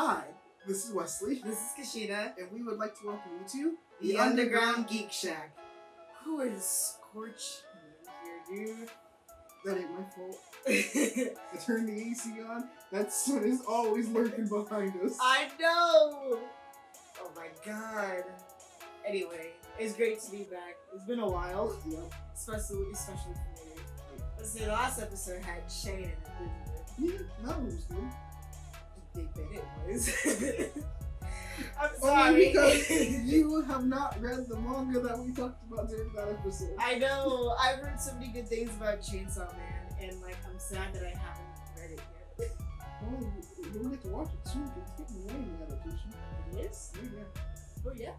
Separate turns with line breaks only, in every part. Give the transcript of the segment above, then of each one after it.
Hi, this is Wesley.
This is Kashida.
And we would like to welcome you to
The Underground Geek Shack. Who is scorch here, dude?
That ain't my fault. I turned the AC on. That sun is always lurking behind us.
I know! Oh my god. Anyway, it's great to be back. It's been a while.
Yep.
Especially for me. Let's say the last episode had Shane in it, didn't it?
Yeah, that one was good.
They bet it was. I'm
Only
sorry.
because you have not read the manga that we talked about during that episode.
I know. I've heard so many good things about Chainsaw Man, and like I'm sad that I haven't read it yet.
Well, you'll get to watch it soon because it's getting away in the adaptation.
It is?
Yeah.
Oh yeah?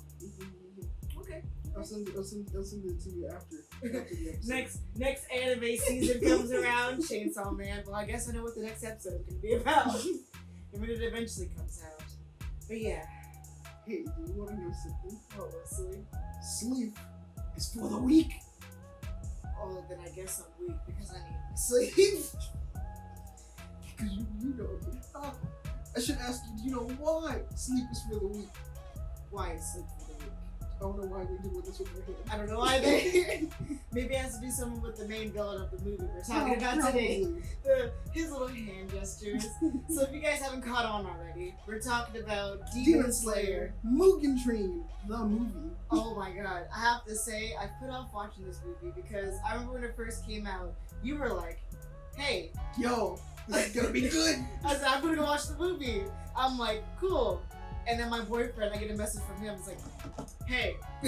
Okay.
I'll send it to you after the episode.
Next anime season comes around, Chainsaw Man. Well, I guess I know what the next episode is going to be about. And when it eventually comes out. But yeah.
Hey, do you want to know something?
What, Wesley?
Sleep is for the weak.
Oh, then I guess I'm weak because I need my sleep.
Because you know. I should ask you, do you know why sleep is for the weak?
Why is sleep for the weak?
I don't know why we do this with our head.
I don't know either. Maybe it has to do something with the main villain of the movie we're talking about today. His little hand gestures. So if you guys haven't caught on already, we're talking about Demon Slayer.
Mugen Train, the movie.
Oh my god. I have to say, I put off watching this movie because I remember when it first came out, you were like, hey.
Yo, this is gonna be good.
I said, I'm gonna go watch the movie. I'm like, cool. And then my boyfriend, I get a message from him. It's like, hey. I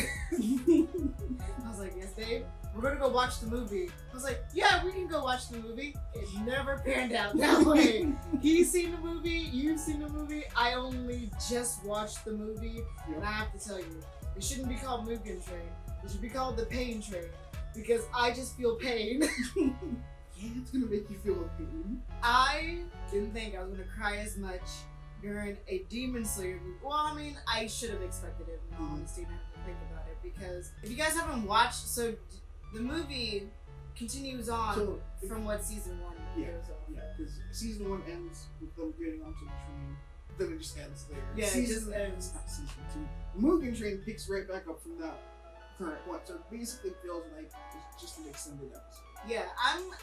was like, yes, babe. We're gonna go watch the movie. I was like, yeah, we can go watch the movie. It never panned out that way. He's seen the movie. You've seen the movie. I only just watched the movie. Yep. And I have to tell you, it shouldn't be called Mugen Train. It should be called the Pain Train. Because I just feel pain.
Yeah, it's gonna make you feel pain.
I didn't think I was gonna cry as much during a Demon Slayer movie. Well, I mean, I should have expected it in all honesty, and I have to think about it, because if you guys haven't watched, so the movie continues on from what season 1 goes on.
Yeah, because season 1 ends with them getting onto the train, then it just ends there.
Yeah, it just ends.
Not season 2. The Mugen Train picks right back up from that current point, so it basically feels like it's just an extended episode.
Yeah,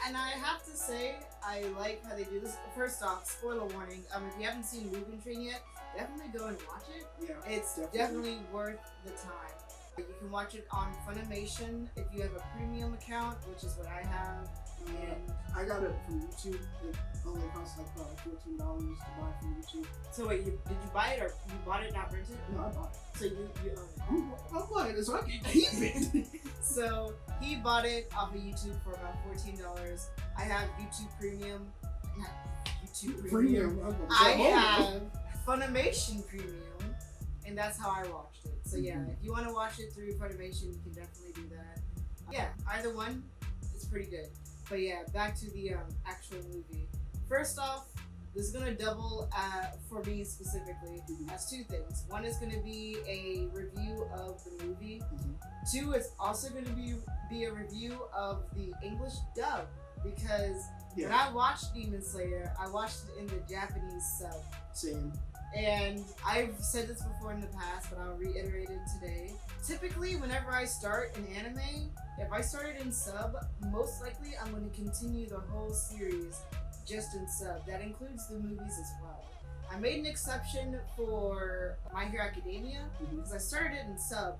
and I have to say, I like how they do this. First off, spoiler warning, if you haven't seen Mugen Train yet, definitely go and watch it.
Yeah,
it's definitely worth the time. You can watch it on Funimation if you have a premium account, which is what I have. And
I got it from YouTube. It only costs like $14 to buy from YouTube.
So wait, did you buy it or you bought it, not rented?
No, I bought it.
So you own it?
I bought it so I can keep it.
So he bought it off of YouTube for about $14. I have YouTube Premium. Not YouTube Premium. I have Funimation Premium. And that's how I watched it. So yeah, if you want to watch it through Funimation, you can definitely do that. Yeah, either one, it's pretty good. But yeah, back to the actual movie. First off, this is gonna double for me specifically as two things. One is gonna be a review of the movie. Two is also gonna be a review of the English dub, because when I watched Demon Slayer, I watched it in the Japanese sub.
Same.
And I've said this before in the past, but I'll reiterate it today. Typically, whenever I start an anime, if I start it in sub, most likely I'm going to continue the whole series just in sub. That includes the movies as well. I made an exception for My Hero Academia because I started it in sub,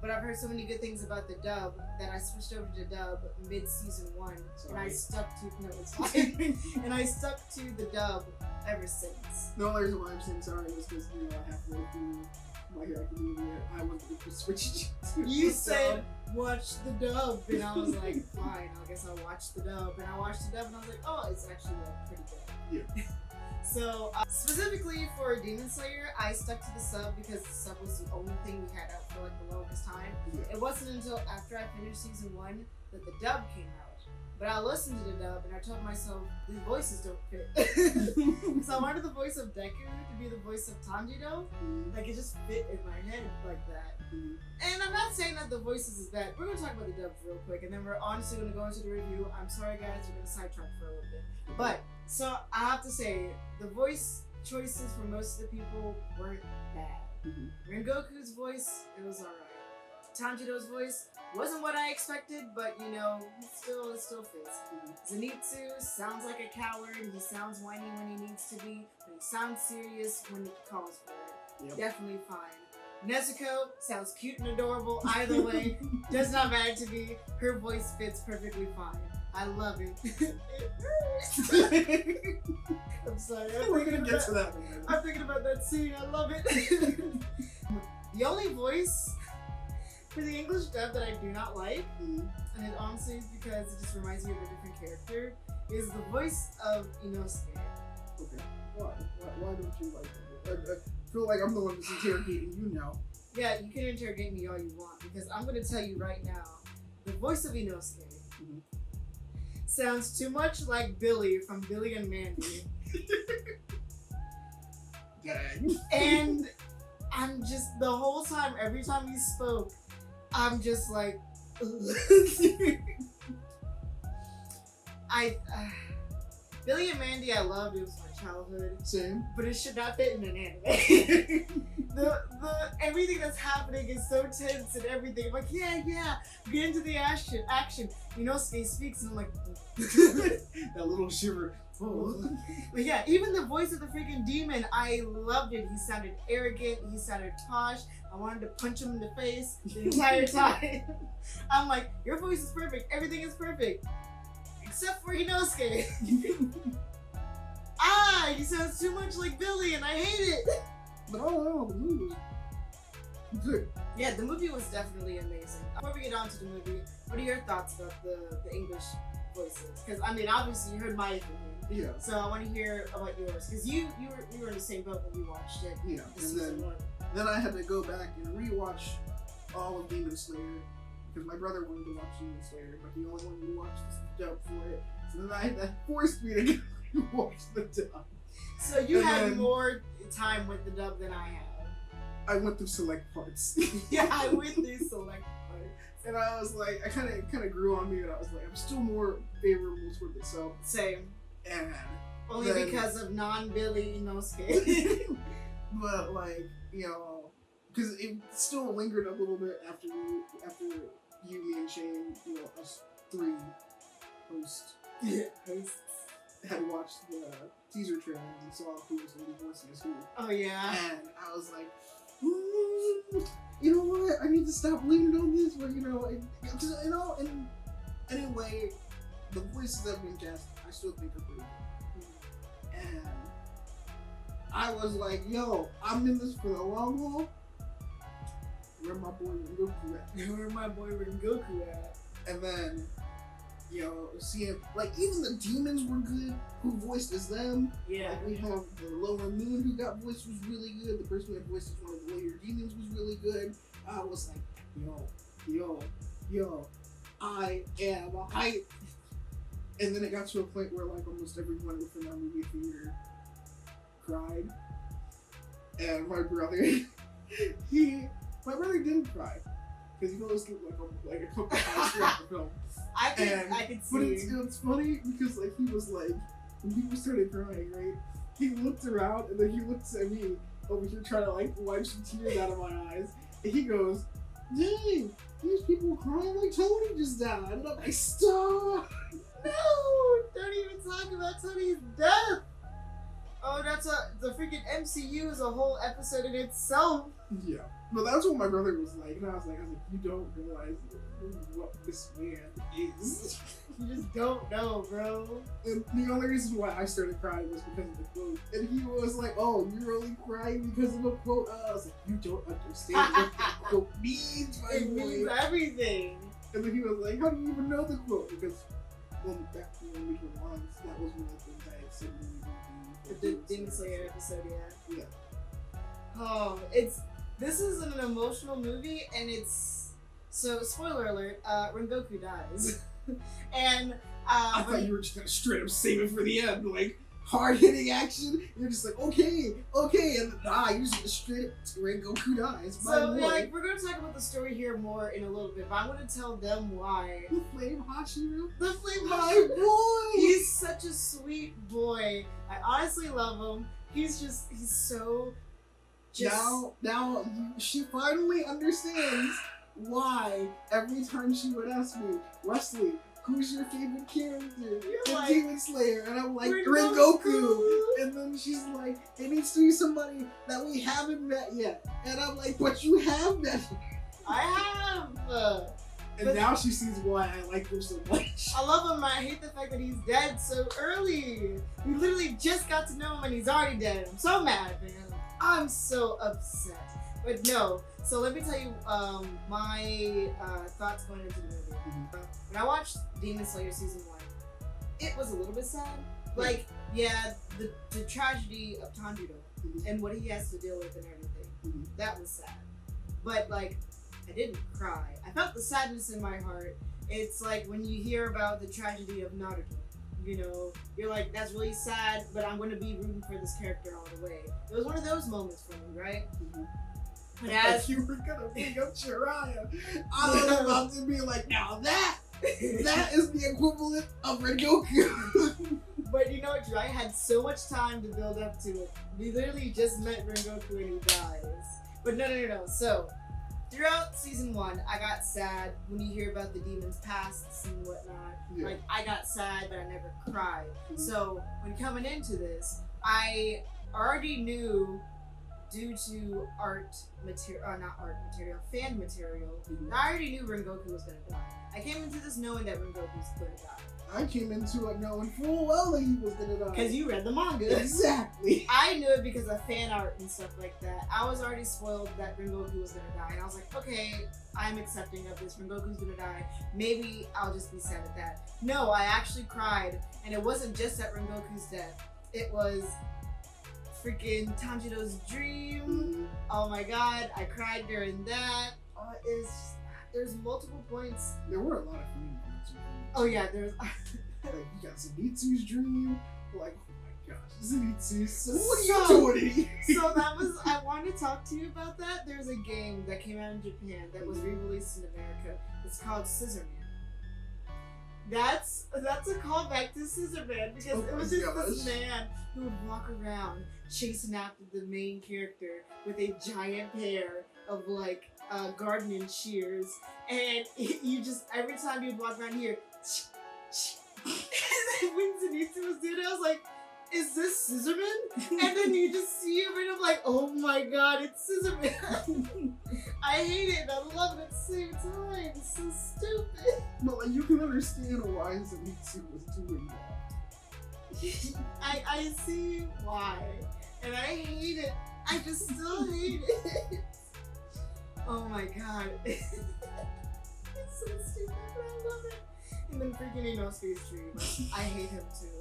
but I've heard so many good things about the dub that I switched over to dub mid-season 1, and I stuck to it's fine. And I stuck to the dub ever since.
The only reason why I'm saying sorry was because halfway through My Hero Academia, I wanted to switch to
you said watch the dub, and I was like, fine, I guess I'll watch the dub. And I watched the dub, and I was like, oh, it's actually pretty good.
Yeah.
So, specifically for Demon Slayer, I stuck to the sub because the sub was the only thing we had out for like the longest time. Yeah. It wasn't until after I finished season 1 that the dub came out. But I listened to the dub and I told myself, these voices don't fit. So I wanted the voice of Deku to be the voice of Tanjiro. Like, it just fit in my head like that. And I'm not saying that the voices is bad. We're going to talk about the dub real quick, and then we're honestly going to go into the review. I'm sorry, guys, we're going to sidetrack for a little bit. But, so I have to say, the voice choices for most of the people weren't bad. Rengoku's voice, it was alright. Tanjiro's voice wasn't what I expected, but you know, it still fits. Zenitsu sounds like a coward. He sounds whiny when he needs to be, but he sounds serious when he calls for it.
Yep.
Definitely fine. Nezuko sounds cute and adorable either way. Does not matter to me. Her voice fits perfectly fine. I love it. It hurts. I'm sorry.
We're gonna get to that one.
I'm thinking about that scene. I love it. The only voice for the English dub that I do not like, and it honestly is because it just reminds me of a different character, is the voice of Inosuke.
Okay. Why don't you like it? I feel like I'm the one that's interrogating you now.
Yeah, you can interrogate me all you want, because I'm going to tell you right now, the voice of Inosuke sounds too much like Billy from Billy and Mandy.
Dang.
And I'm just, the whole time, every time he spoke, I'm just like, Billy and Mandy I loved, it was my childhood.
Same.
But it should not fit in an anime. the everything that's happening is so tense and everything. I'm like, yeah, get into the action. Inosuke speaks and I'm like,
that little shiver. Oh.
But yeah, even the voice of the freaking demon, I loved it. He sounded arrogant, he sounded tosh. I wanted to punch him in the face the entire time. I'm like, your voice is perfect, everything is perfect. Except for Inosuke. He sounds too much like Billy and I hate it.
But the movie was good.
Yeah, the movie was definitely amazing. Before we get on to the movie, what are your thoughts about the English voices? Because I mean, obviously you heard my opinion.
Yeah.
So I want to hear about yours, because you were in the same boat when we watched it.
Yeah.
Season 1.
Then I had to go back and rewatch all of Demon Slayer because my brother wanted to watch Demon Slayer, but he only wanted to watch the dub for it. So then that forced me to watch the dub.
So you had more time with the dub than I had.
I went through select parts.
Yeah, I went through select parts.
And I was like, I kind of grew on me, and I was like, I'm still more favorable toward the sub.
Same.
And
only
then,
because of non-Billy Inosuke.
But like, you know, because it still lingered a little bit after you, me, and Shane, you know, us three hosts had watched the teaser trailer and saw who was going to be voicing as who.
Oh yeah.
And I was like, you know what? I need to stop leaning on this. Where and anyway, the voices that have been cast, I still think are pretty good. And I was like, yo, I'm in this for the long haul. Where my boy Rengoku at?
Where my boy Rengoku at?
And then, you know, seeing, like, even the demons were good, who voiced as them.
Yeah.
Like, we have the Lower Moon who got voiced was really good. The person who had voiced as one of the later demons was really good. I was like, yo, I am hype. And then it got to a point where, like, almost everyone within our movie theater cried. And my brother, my brother didn't cry. Because he goes through like a couple times throughout the film.
I can see.
But it's funny because like he was like, when people started crying, right? He looked around and then he looks at me over here trying to like wipe some tears out of my eyes. And he goes, dang, these people crying like Tony just died. And I'm like, stop!
No! Don't even talk about Tony's death! Oh, the freaking MCU is a whole episode in itself.
Yeah. But that's what my brother was like. And I was like, you don't realize what this man is.
You just don't know, bro.
And the only reason why I started crying was because of the quote. And he was like, oh, you're only crying because of a quote? I was like, you don't understand what that quote means, my
It
boy.
means everything.
And then he was like, how do you even know the quote? Because back when we were ones, that was one of the things I had said when we
The Demon Slayer episode, yeah.
Yeah.
Oh, this is an emotional movie, and so spoiler alert, Rengoku dies. And
I thought you were just gonna straight up save it for the end, like hard hitting action. You're just like, okay, and you just straight up Rengoku dies.
So yeah, we're gonna talk about the story here more in a little bit, but I want to tell them why.
The Flame Hashira?
The Flame
My
Hashira.
boy!
He's such a sweet sweet boy. I honestly love him. He's so
Now she finally understands why every time she would ask me, Wesley, who's your favorite character in
like,
Demon Slayer? And I'm like,
Rengoku.
Rengoku. And then she's like, it needs to be somebody that we haven't met yet. And I'm like, but you have met him.
I have.
And now she sees why I like him so much.
I love him. I hate the fact that he's dead so early. We literally just got to know him and he's already dead. I'm so mad, man. I'm so upset. But no. So let me tell you my thoughts going into the movie. When I watched Demon Slayer season 1, it was a little bit sad. Like, yeah, the tragedy of Tanjiro and what he has to deal with and everything. That was sad. But like, I didn't cry. I felt the sadness in my heart. It's like when you hear about the tragedy of Naruto. You know, you're like, that's really sad, but I'm going to be rooting for this character all the way. It was one of those moments for me, right? But as
you were gonna bring up Jiraiya, I was about to be like, now that is the equivalent of Rengoku.
But you know what, Jiraiya had so much time to build up to it. We literally just met Rengoku and he dies. But no. So, throughout season 1, I got sad when you hear about the demons' pasts and whatnot.
Yeah.
Like, I got sad, but I never cried. So, when coming into this, I already knew, due to fan material, I already knew Rengoku was gonna die. I came into this knowing that Rengoku's gonna die.
I came into it knowing full well that he was gonna die.
Because you read the manga.
Exactly.
I knew it because of fan art and stuff like that. I was already spoiled that Rengoku was gonna die. And I was like, okay, I'm accepting of this. Rengoku's gonna die. Maybe I'll just be sad at that. No, I actually cried. And it wasn't just at Rengoku's death. It was freaking Tanjiro's dream. Oh my god, I cried during that. There's multiple points.
There were a lot of funny moments.
Oh yeah, there's
like, you got Zenitsu's dream. Like, oh my gosh, Zenitsu. So what are you doing?
So I wanted to talk to you about that. There's a game that came out in Japan that was re-released in America. It's called Scissor Man. That's a callback to Scissor Man because it was just this man who would walk around chasing after the main character with a giant pair of like gardening shears, and you just every time you'd walk around here, and then when Zenitsu was doing it, I was like, is this Scissorman? And then you just see him and I'm like, oh my god, it's Scissorman. I hate it and I love it at the same time. It's so stupid.
But like, you can understand why Zenitsu was doing that.
I see why. And I hate it. I just still hate it. Oh my god. It's so stupid, but I love it. And then freaking Inosuke's dream. I hate him too.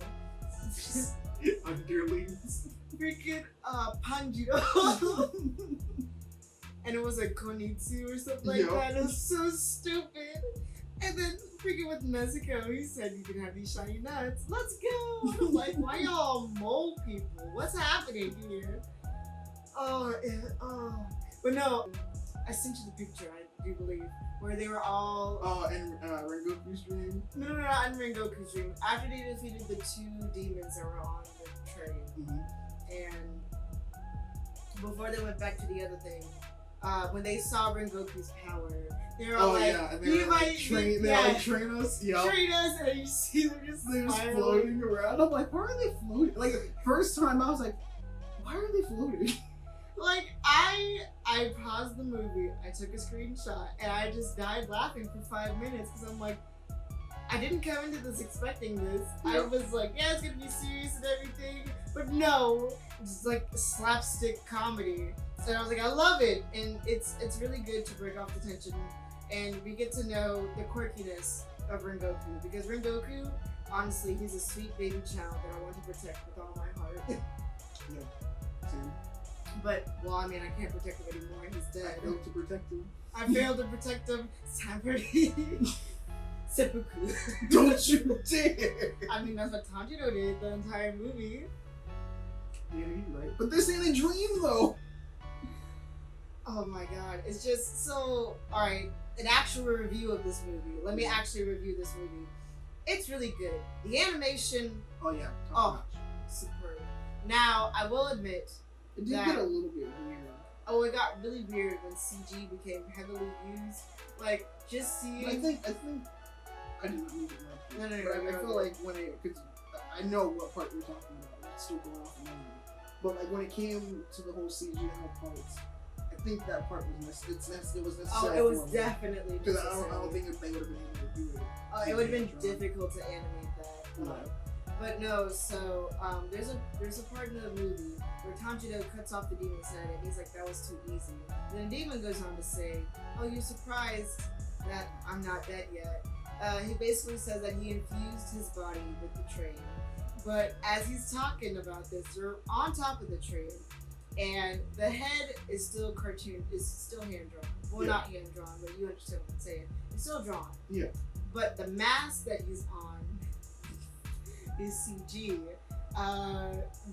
Underlings.
Freaking Panjiro. And it was like Konitsu or something like that. It was so stupid. And then freaking with Nezuko, he said you can have these shiny nuts. Let's go. I'm like, why y'all mole people? What's happening here? But no, I sent you the picture, I do believe, where they were all...
in Rengoku's dream?
No, not in Rengoku's dream. After they defeated the 2 demons that were on the train. And before they went back to the other thing, when they saw Rengoku's power, they were all like,
and they were like, train us? Yeah.
Train us, and you see them just
floating around. I'm like, why are they floating? Like, first time I was like, why are they floating?
Like, I paused the movie, I took a screenshot, and I just died laughing for 5 minutes because I'm like, I didn't come into this expecting this. Yeah. I was like, yeah, it's gonna be serious and everything, but no, it's like slapstick comedy. And I was like, I love it, and it's really good to break off the tension, and we get to know the quirkiness of Rengoku, because Rengoku, honestly, he's a sweet baby child that I want to protect with all my heart.
Yeah, same.
But, well, I mean, I can't protect him anymore. He's dead.
I failed to protect him.
I failed to protect him. It's time for seppuku.
Don't you dare!
I mean, that's what Tanjiro did the entire movie.
Yeah, you're right. But this ain't a dream, though.
Oh my god. It's just so... Alright, an actual review of this movie. Let me actually review this movie. It's really good. The animation,
Oh yeah.
Oh. superb. Now, I will admit,
It did get a little bit weird.
oh, it got really weird when CG became heavily used. Like, just seeing.
I think I did not mean to interrupt you.
No,
But I feel like when because I know what part you're talking about. It's still going off the memory. But like when it came to the whole CGI parts, I think that part was it was necessary.
Oh, it was definitely
because I don't think they would have been able to do it.
Oh, it would have been difficult to animate that.
No.
But no, so there's a part in the movie where Tanjiro cuts off the demon's head and he's like, that was too easy. And then the demon goes on to say, oh, you're surprised that I'm not dead yet. He basically says that he infused his body with the train. But as he's talking about this, they're on top of the train and the head is still hand drawn. Well, not hand drawn, but you understand what I'm saying. It's still drawn.
Yeah.
But the mask that he's on is CG.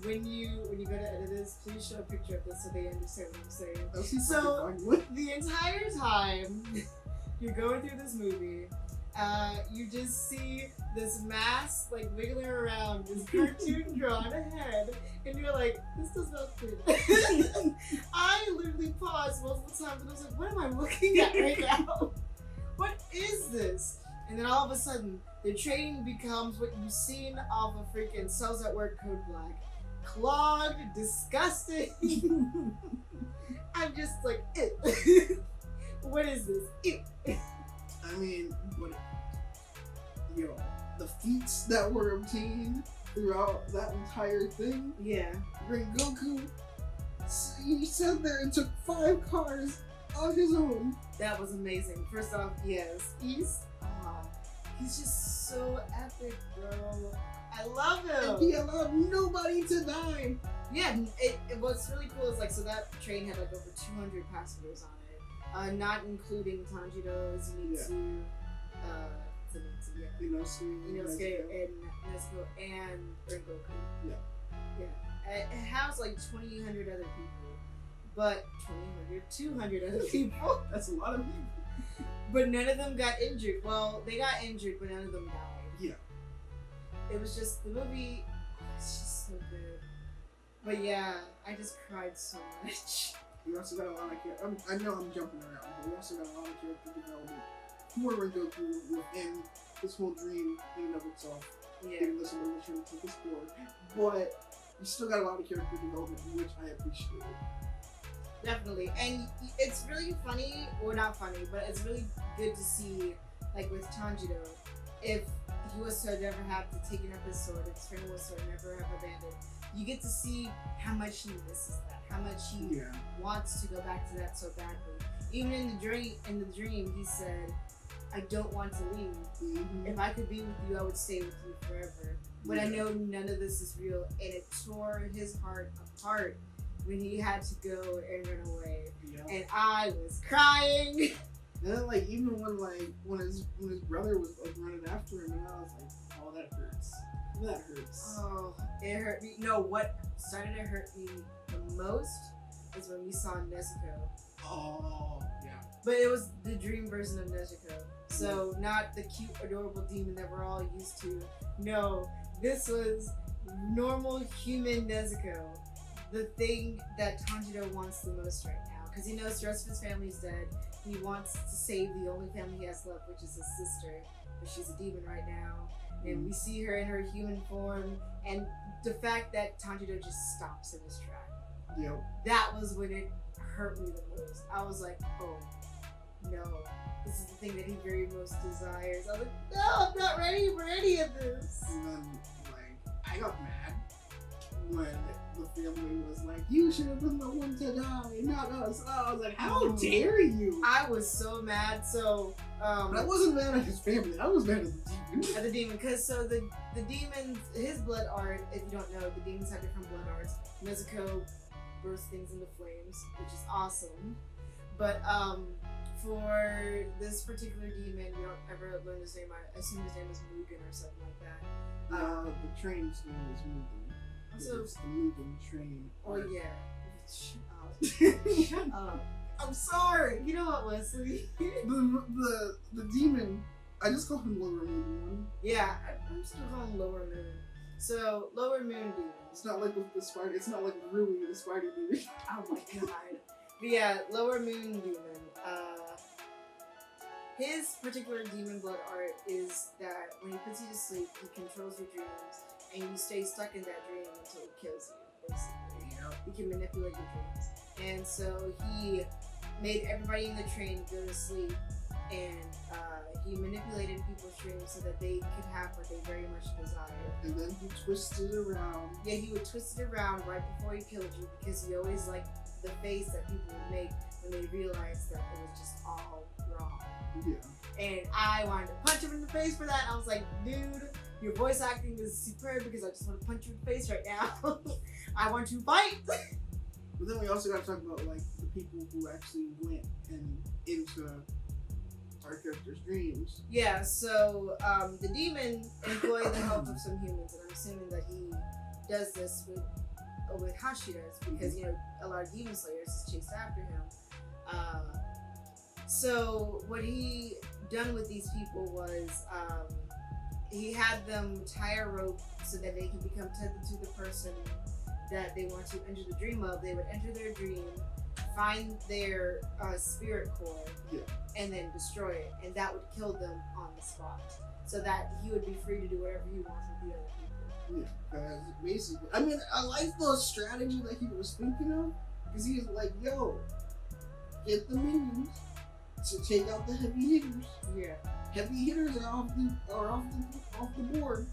When you go to edit this, please show a picture of this so they understand what I'm saying. So the entire time you're going through this movie, you just see this mask like wiggling around, this cartoon drawn head, and you're like, this does not fit. I literally paused multiple times and I was like, what am I looking at right now? What is this? And then all of a sudden, the train becomes what you've seen off of freaking Cells at Work Code Black. Clogged, disgusting. I'm just like, ew. What is this? Ew.
I mean, the feats that were obtained throughout that entire thing.
Yeah.
Rengoku, he sat there and took 5 cars on his own.
That was amazing. First off, yes, he's just so epic, bro. I love him.
And he allowed nobody to die.
Yeah, what's really cool is like, so that train had like over 200 passengers on it, not including Tanjiro, Zenitsu, Inosuke, and Nezuko, and Rengoku. Yeah. It has like 2,800 other people, but 200 other people.
That's a lot of people.
But none of them got injured. Well, they got injured, but none of them died.
Yeah.
It was just, the movie, it's just so good. But yeah, I just cried so much.
We also got a lot of character. I know I'm jumping around, but we also got a lot of character development for Rengoku within this whole dream in and of itself.
Yeah.
Even though somebody was trying to take his board. But you still got a lot of character development, which I appreciate.
Definitely. And it's really funny, or not funny, but it's really good to see, like with Tanjiro, if he was to never have to take up his sword, if his friend was to never have abandoned, you get to see how much he misses that, how much he wants to go back to that so badly. Even in the dream, he said, I don't want to leave. Mm-hmm. If I could be with you, I would stay with you forever. But I know none of this is real, and it tore his heart apart when he had to go and run away. Yeah. And I was crying.
And then like even when his brother was like running after him, and I was like, oh, that hurts. That hurts.
Oh, it hurt me. No, what started to hurt me the most is when we saw Nezuko.
Oh, yeah.
But it was the dream version of Nezuko. So not the cute, adorable demon that we're all used to. No, this was normal human Nezuko. The thing that Tanjiro wants the most right now. Because he knows the rest of his family's dead. He wants to save the only family he has left, which is his sister. But she's a demon right now. And we see her in her human form. And the fact that Tanjiro just stops in his track.
Yep.
That was when it hurt me the most. I was like, oh, no. This is the thing that he very most desires. I was like, no, I'm not ready for any of this.
And then, I got mad when the family was like, you should have been the one to die, not us. I was like, how dare you?
I was so mad. So,
but I wasn't mad at his family. I was mad at the demon.
At the demon, because so the demon, his blood art, if you don't know, the demons have different blood arts. Nezuko bursts things into flames, which is awesome. But for this particular demon, you don't ever learn his name. I assume his name is Mugen or something like that.
The train's name is Mugen. So it's the Mugen train.
Oh yeah. Shut up. Shut up.
I'm sorry.
You know what, Wesley?
the demon I just call him Lower Moon One.
Yeah, I'm still calling him Lower Moon. So, Lower Moon Demon.
It's not like with the spider. It's not like Rui, the spider demon.
Oh my god. But yeah, Lower Moon Demon. His particular demon blood art is that when he puts you to sleep, he controls your dreams, and you stay stuck in that dream until he kills you, basically.
Yeah.
He can manipulate your dreams. And so he made everybody in the train go to sleep, and he manipulated people's dreams so that they could have what they very much desired.
And then he twisted it around.
Yeah, he would twist it around right before he killed you, because he always liked the face that people would make when they realized that it was just all wrong.
Yeah.
And I wanted to punch him in the face for that. I was like, dude, your voice acting is superb, because I just want to punch you in the face right now. I want to fight.
But then we also got to talk about like the people who actually went and into our characters' dreams.
Yeah, so the demon employed the help of some humans, and I'm assuming that he does this with Hashiras, because you know a lot of demon slayers is chased after him. So what he done with these people was he had them tie a rope so that they can become tethered to the person that they want to enter the dream of. They would enter their dream, find their spirit core, and then destroy it, and that would kill them on the spot, so that he would be free to do whatever he wants with the other people.
Yeah, because basically, I mean, I like the strategy that he was thinking of, because he was like, yo, get the minions to take out the heavy hitters.
Yeah.
Heavy hitters are off the board.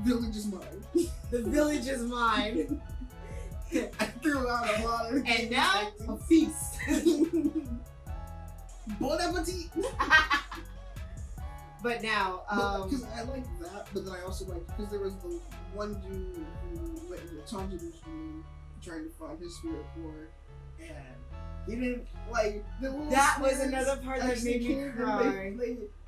Village is mine.
The village is mine.
I threw out a lot of
and now a feast.
Bon appetit.
But now,
because I like that, but then I also like, because there was the one dude who went into Tanjiro's dream trying to find his spirit core, and he didn't like the little
that was another part that made me cry.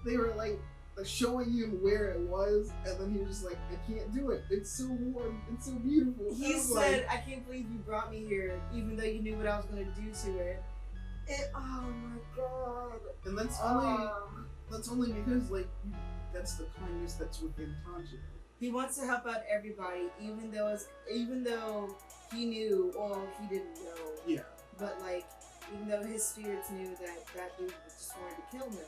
They were like showing him where it was, and then he was just like, I can't do it. It's so warm. It's so beautiful.
He said, I can't believe you brought me here, even though you knew what I was going to do to it. Oh my god.
And that's only because, like, that's the kindness that's within Tanjiro.
He wants to help out everybody, even though he knew, or he didn't know.
Yeah.
But, like, even though his spirits knew that dude just wanted to kill him.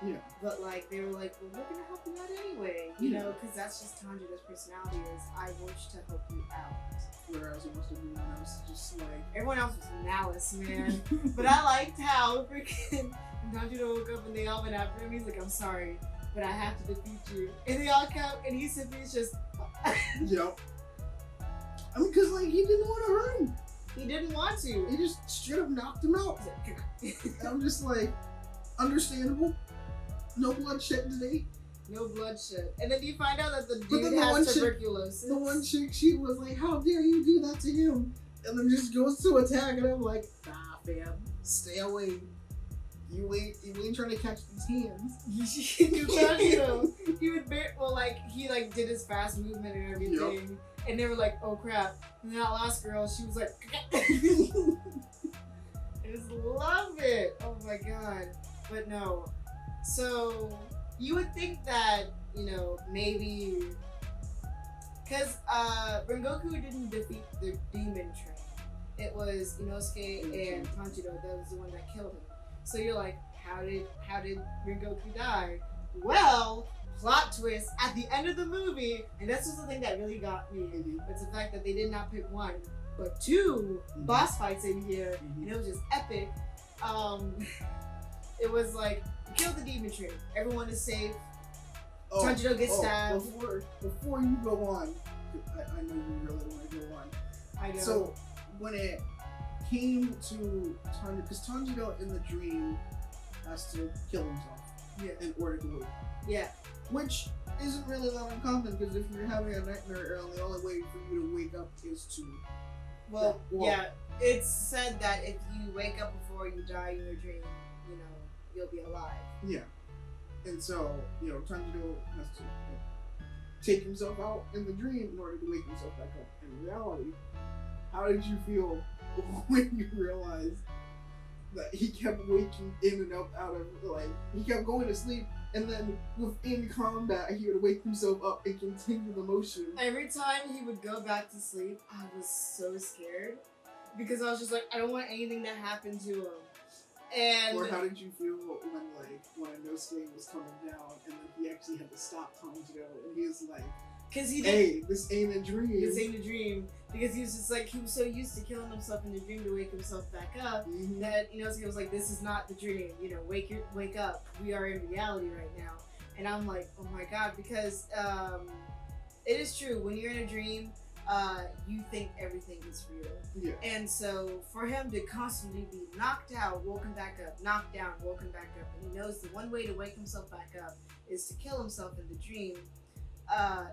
Yeah.
But like they were like, well, we're gonna help you out anyway, you know, because that's just Tanjiro's personality is I wish to help you out.
Whereas everyone else just like
everyone else was malice, man. But I liked how freaking Tanjiro woke up and they all went after him. He's like, I'm sorry, but I have to defeat you. And they all come and he simply is just
yep. I mean, cause like he didn't want to hurt him.
He didn't want to.
He just straight up knocked him out. And I'm just like, understandable. No bloodshed today.
No bloodshed. And then you find out that the dude has tuberculosis.
The one chick, she was like, how dare you do that to him? And then just goes to attack, and I'm like, nah, fam, stay away. You ain't trying to catch these hands.
You Tanjiro. He would he did his fast movement and everything. Yep. And they were like, oh crap. And that last girl, she was like, I just love it. Oh my god. But no. So, you would think that, you know, maybe... Because Rengoku didn't defeat the demon train. It was Inosuke and Tanjiro that was the one that killed him. So you're like, how did Rengoku die? Well, plot twist at the end of the movie, and this was the thing that really got me. It's the fact that they did not pick one, but two boss fights in here, and it was just epic. It was like, you kill the demon train, everyone is safe. Tanjiro gets stabbed.
Before you go on, I know you really want to go on.
I know.
So when it came to Tanjiro, because Tanjiro in the dream has to kill himself in order to wake up.
Yeah.
Which isn't really that uncommon, because if you're having a nightmare, the only way for you to wake up is to...
Well, yeah, it's said that if you wake up before you die in your dream, you'll be alive.
Yeah. And so, Tanjiro has to take himself out in the dream in order to wake himself back up in reality. How did you feel when you realized that he kept waking in and up out of, like, he kept going to sleep, and then within combat, he would wake himself up and continue the motion.
Every time he would go back to sleep, I was so scared because I was just like, I don't want anything to happen to him. And
or how did you feel when Inosuke was coming down, and then he actually had to stop Tanjiro, and he was like,
because he
hey, this ain't a dream.
This ain't a dream. Because he was just like, he was so used to killing himself in the dream to wake himself back up that, you know, he was like, this is not the dream. You know, wake up. We are in reality right now. And I'm like, oh my god, because it is true. When you're in a dream, you think everything is real.
Yeah.
And so for him to constantly be knocked out, woken back up, knocked down, woken back up, and he knows the one way to wake himself back up is to kill himself in the dream.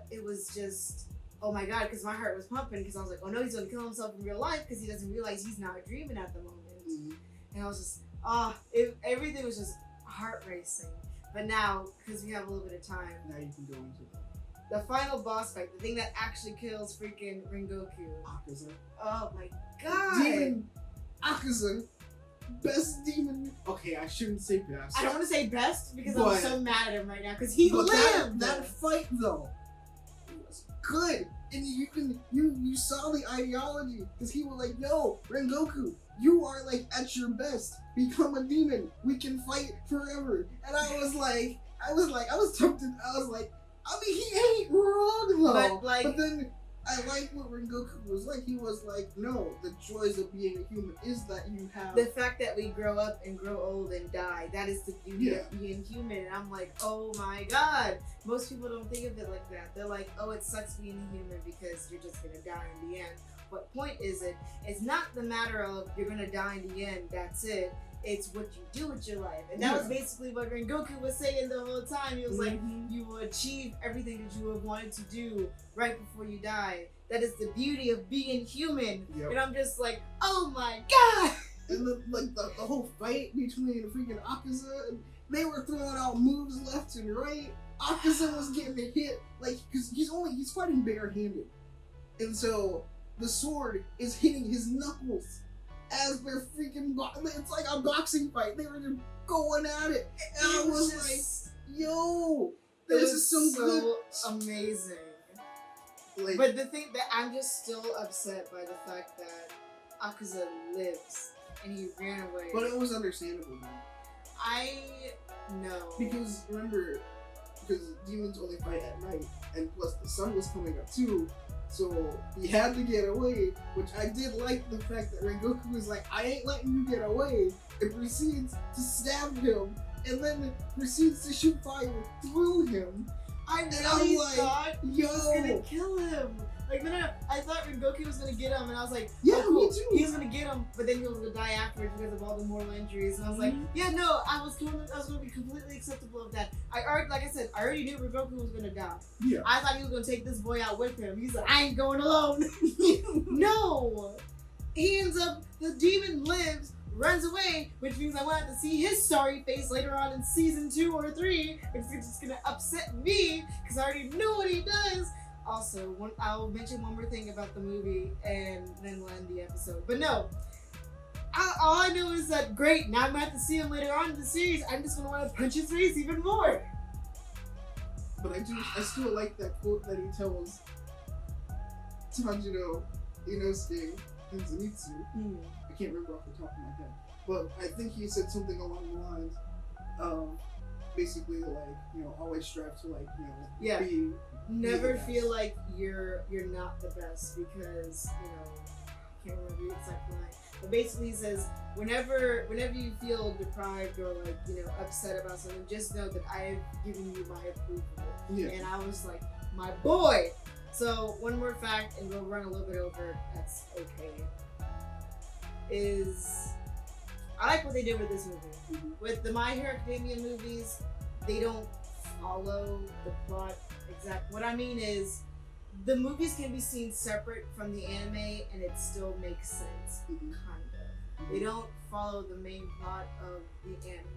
It was just, oh my god, because my heart was pumping, because I was like, oh no, he's gonna kill himself in real life because he doesn't realize he's not dreaming at the moment. And I was just, everything was just heart racing. But now, because we have a little bit of time,
now you can go into
the final boss fight, the thing that actually kills freaking Rengoku.
Akaza.
Oh my god!
Demon Akaza. Best demon. Okay, I shouldn't say best.
I don't want to say best because I'm so mad at him right now because he lived.
That fight though was good, and you saw the ideology because he was like, "Yo, Rengoku, you are like at your best. Become a demon. We can fight forever." And I was tempted. I was like, I mean, he ain't wrong though. But then I like what Rengoku was like. He was like, no, the joys of being a human is that you have
the fact that we grow up and grow old and die. That is the beauty of being human. And I'm like, oh my god. Most people don't think of it like that. They're like, oh, it sucks being a human because you're just gonna die in the end. What point is it? It's not the matter of you're gonna die in the end. That's it. It's what you do with your life. And that was basically what Rengoku was saying the whole time. He was like, you will achieve everything that you have wanted to do right before you die. That is the beauty of being human. And I'm just like, oh my god!
And the whole fight between freaking Akaza, and they were throwing out moves left and right. Akaza was getting hit, like, because he's fighting barehanded. And so the sword is hitting his knuckles. As they're freaking, it's like a boxing fight. They were just going at it. And I was like, yo, this is so
amazing.
Like,
but the thing that I'm just still upset by the fact that Akaza lives and he ran away.
But it was understandable, man.
I know.
Because remember, demons only fight at night, and plus the sun was coming up too. So he had to get away, which I did like the fact that Rengoku was like, I ain't letting you get away, and proceeds to stab him, and then proceeds to shoot fire through him.
I really thought he was gonna kill him. Like, no, I thought Rengoku was gonna get him, and I was like,
yeah,
oh, cool.
Me too.
He was gonna get him, but then he was gonna die afterwards because of all the mortal injuries. And I was like, yeah, no, I was gonna be completely acceptable of that. I already knew Rengoku was gonna die.
Yeah.
I thought he was gonna take this boy out with him. He's like, I ain't going alone. No, he ends up. The demon lives. Runs away, which means I want to see his sorry face later on in season 2 or 3, which is just gonna upset me because I already know what he does. Also, I'll mention one more thing about the movie and then we'll end the episode. But no, all I know is that great. Now I'm gonna have to see him later on in the series. I'm just gonna want to punch his face even more.
But I still like that quote that he tells Tanjiro, Inosuke, and Zenitsu. I can't remember off the top of my head, but I think he said something along the lines of basically like, you know, always strive to, like, you know, be
never feel like you're not the best, because, you know, I can't remember the exact line, but basically he says whenever you feel deprived or, like, you know, upset about something, just know that I have given you my approval. And I was like, my boy. So one more fact, and we'll run a little bit over, that's okay, is I like what they did with this movie. With the My Hero Academia movies, they don't follow the plot exact. What I mean is, the movies can be seen separate from the anime and it still makes sense, kind of. They don't follow the main plot of the anime.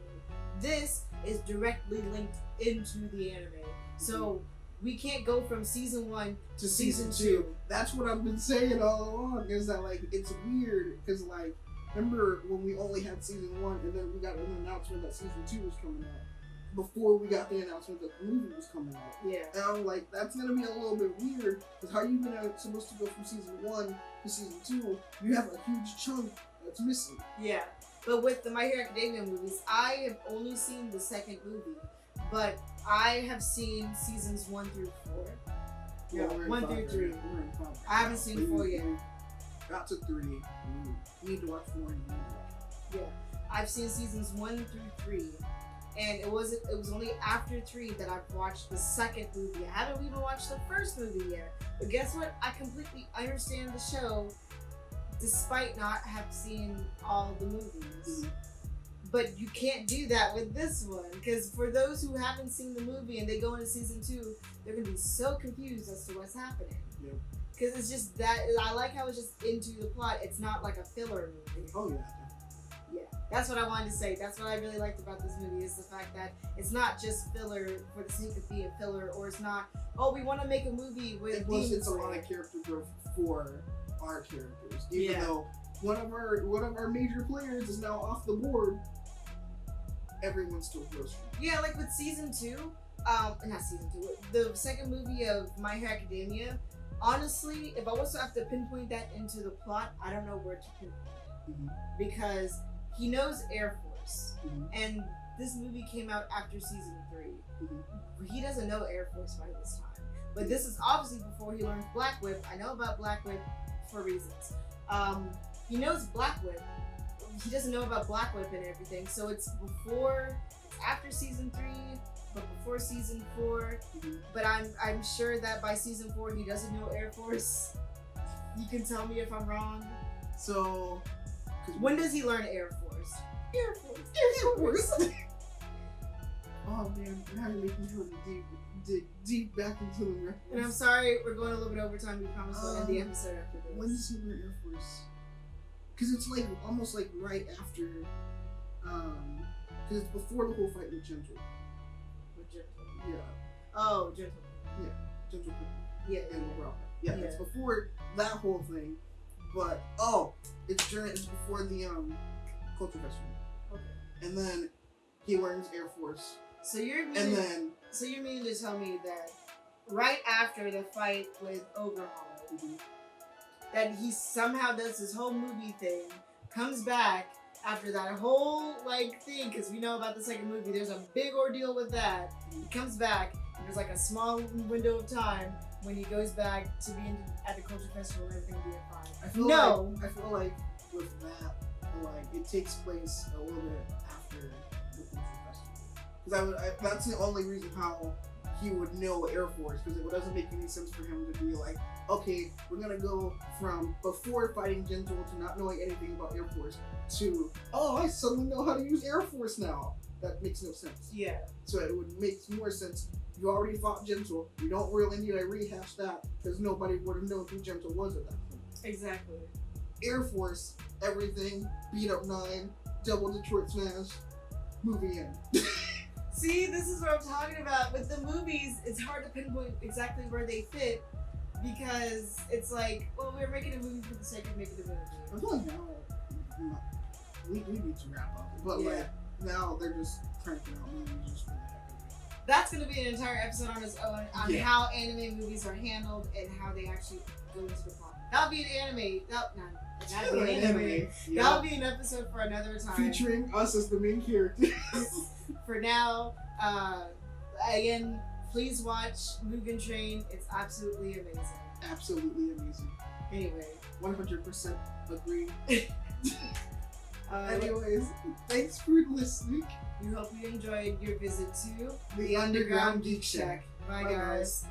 This is directly linked into the anime. So we can't go from season 1 to season 2.
That's what I've been saying all along, is that, like, it's weird, because, like, remember when we only had season 1 and then we got an announcement that season 2 was coming out before we got the announcement that the movie was coming out.
Yeah.
And I'm like, that's gonna be a little bit weird because how are you supposed to go from season 1 to season 2? You have a huge chunk that's missing.
Yeah. But with the My Hero Academia movies, I have only seen the second movie, but I have seen seasons 1 through 4.
Yeah,
No, 1 through 3.
We're in 5.
I haven't seen 4 yet.
Got to 3. You need to watch 4 and you need to watch 5.
Yeah. I've seen seasons 1 through 3. And it was only after 3 that I've watched the second movie. I haven't even watched the first movie yet. But guess what? I completely understand the show despite not have seen all the movies.
Mm-hmm.
But you can't do that with this one, because for those who haven't seen the movie and they go into season 2, they're gonna be so confused as to what's happening.
Yep.
Because it's just that, I like how it's just into the plot. It's not like a filler movie.
Oh yeah.
Yeah, that's what I wanted to say. That's what I really liked about this movie, is the fact that it's not just filler for the sake of being filler, or it's not, oh, we want to make a movie with
Plus, it's a lot of character growth for our characters. Even though one of our major players is now off the board, everyone still grows from it.
Yeah, like with season 2, not season 2, the second movie of My Hero Academia, honestly, if I was to have to pinpoint that into the plot, I don't know where to pinpoint it.
Mm-hmm.
Because he knows Air Force,
Mm-hmm.
and this movie came out after season 3.
Mm-hmm.
He doesn't know Air Force by this time, but this is obviously before he learns Black Whip. I know about Black Whip for reasons. He knows Black Whip. He doesn't know about Black Whip and everything, so it's after season 3, but before season 4.
Mm-hmm.
But I'm sure that by season 4 he doesn't know Air Force. You can tell me if I'm wrong.
So,
when does he learn Air Force? Air Force.
Air Force. Oh man, now you're making me really dig deep back into the reference.
And I'm sorry, we're going a little bit over time. We promise we'll end the episode after this.
When does he learn Air Force? Because it's like almost like right after, because it's before the whole fight with Gentle.
With Gentle.
Yeah.
Oh, Gentle.
Yeah. Gentle.
Yeah.
And LeBron. Yeah, it's before that whole thing, but it's before the culture festival. Okay. And then he learns Air Force. So you're meaning to tell me that
right after the fight with Overhaul, that he somehow does this whole movie thing, comes back after that whole thing, because we know about the second movie, there's a big ordeal with that. He comes back, and there's like a small window of time when he goes back to be at the culture festival and everything being fine.
I feel like with that, it takes place a little bit after the culture festival. Because that's the only reason how he would know Air Force, because it doesn't make any sense for him to be like, okay, we're gonna go from before fighting Gentle to not knowing anything about Air Force to, I suddenly know how to use Air Force now. That makes no sense.
Yeah.
So it would make more sense. You already fought Gentle. You don't really need to rehash that, because nobody would have known who Gentle was at that point.
Exactly.
Air Force, everything, beat up 9, double Detroit smash, movie end.
See, this is what I'm talking about. With the movies, it's hard to pinpoint exactly where they fit, because it's like, well, we're making a movie for the sake of making a movie.
I feel like now, we need to wrap up. But now they're just cranking out movies just for the heck of it.
That's going to be an entire episode on its own, on how anime movies are handled and how they actually go into the plot. That'll be an anime. That'll be an anime.
Yeah.
That'll be an episode for another time.
Featuring us as the main characters.
For now, again, please watch Mugen Train. It's absolutely amazing.
Absolutely amazing.
Anyway.
100% agree. Anyways, thanks for listening.
We hope you enjoyed your visit to
the Underground Geek
Shack. Bye, guys.